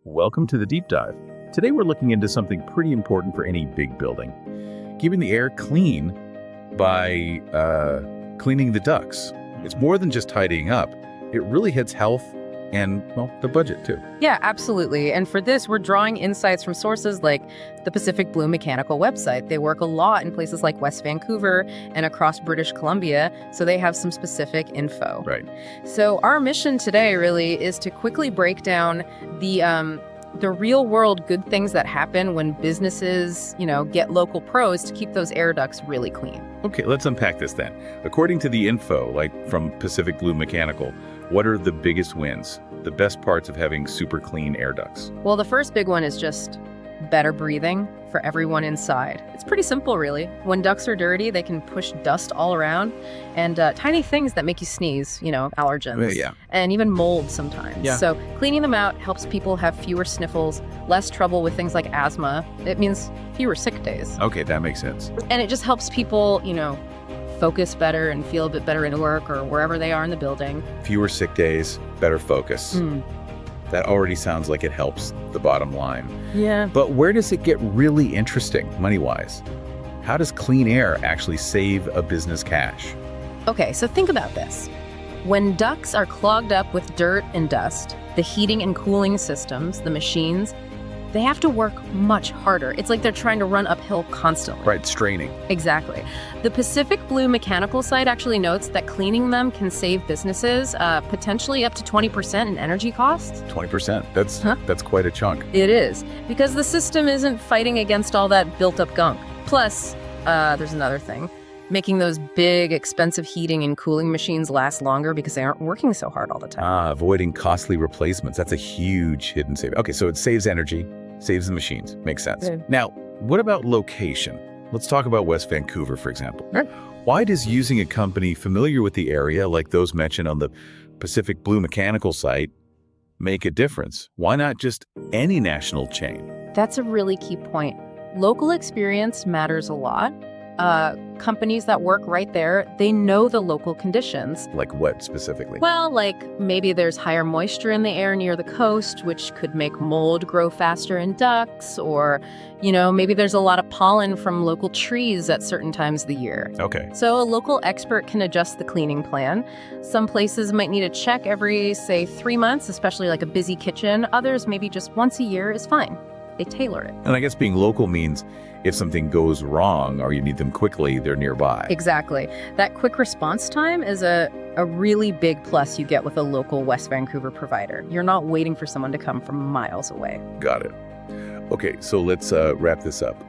Welcome to the Deep Dive. Today we're looking into something pretty important for any big building. Keeping the air clean by cleaning the ducts. It's more than just tidying up. It really hits health and, well, the budget too. Yeah, absolutely. And for this, we're drawing insights from sources like the Pacific Blue Mechanical website. They work a lot in places like West Vancouver and across British Columbia, so they have some specific info. Right. So our mission today really is to quickly break down the real world good things that happen when businesses, get local pros to keep those air ducts really clean. Okay, let's unpack this then. According to the info, like from Pacific Blue Mechanical, what are the biggest wins, the best parts of having super clean air ducts? Well, the first big one is just better breathing for everyone inside. It's pretty simple, really. When ducts are dirty, they can push dust all around and tiny things that make you sneeze, allergens, Yeah. and even mold sometimes. Yeah. So cleaning them out helps people have fewer sniffles, less trouble with things like asthma. It means fewer sick days. Okay, that makes sense. And it just helps people, focus better and feel a bit better in work or wherever they are in the building. Fewer sick days, better focus. That already sounds like it helps the bottom line. Yeah. But where does it get really interesting, money-wise? How does clean air actually save a business cash? Okay, so think about this. When ducts are clogged up with dirt and dust, the heating and cooling systems, the machines, they have to work much harder. It's like they're trying to run uphill constantly. Right, straining. Exactly. The Pacific Blue Mechanical site actually notes that cleaning them can save businesses potentially up to 20% in energy costs. 20%. That's quite a chunk. It is, because the system isn't fighting against all that built-up gunk. Plus, there's another thing. Making those big, expensive heating and cooling machines last longer because they aren't working so hard all the time. Avoiding costly replacements. That's a huge hidden saving. Okay, so it saves energy, saves the machines. Makes sense. Yeah. Now, what about location? Let's talk about West Vancouver, for example. Right. Why does using a company familiar with the area, like those mentioned on the Pacific Blue Mechanical site, make a difference? Why not just any national chain? That's a really key point. Local experience matters a lot. Companies that work right there, they know the local conditions. Like what specifically? Well, like maybe there's higher moisture in the air near the coast, which could make mold grow faster in ducts, or, maybe there's a lot of pollen from local trees at certain times of the year. Okay. So a local expert can adjust the cleaning plan. Some places might need a check every, say, 3 months, especially like a busy kitchen. Others, maybe just once a year is fine. They tailor it. And I guess being local means if something goes wrong or you need them quickly, they're nearby. Exactly. That quick response time is a really big plus you get with a local West Vancouver provider. You're not waiting for someone to come from miles away. Got it. Okay, so let's wrap this up.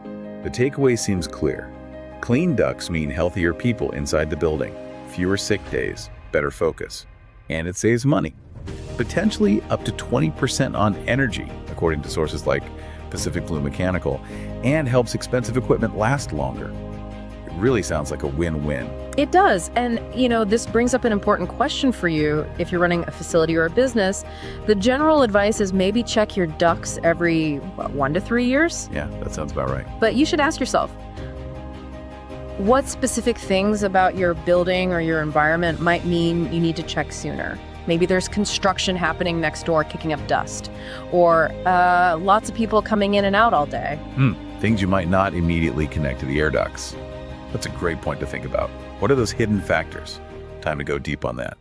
The takeaway seems clear. Clean ducts mean healthier people inside the building, fewer sick days, better focus, and it saves money. Potentially up to 20% on energy, according to sources like Pacific Blue Mechanical, and helps expensive equipment last longer. It really sounds like a win-win. It does. And, this brings up an important question for you if you're running a facility or a business. The general advice is maybe check your ducts every 1 to 3 years. Yeah, that sounds about right. But you should ask yourself, what specific things about your building or your environment might mean you need to check sooner? Maybe there's construction happening next door kicking up dust, or lots of people coming in and out all day. Things you might not immediately connect to the air ducts. That's a great point to think about. What are those hidden factors? Time to go deep on that.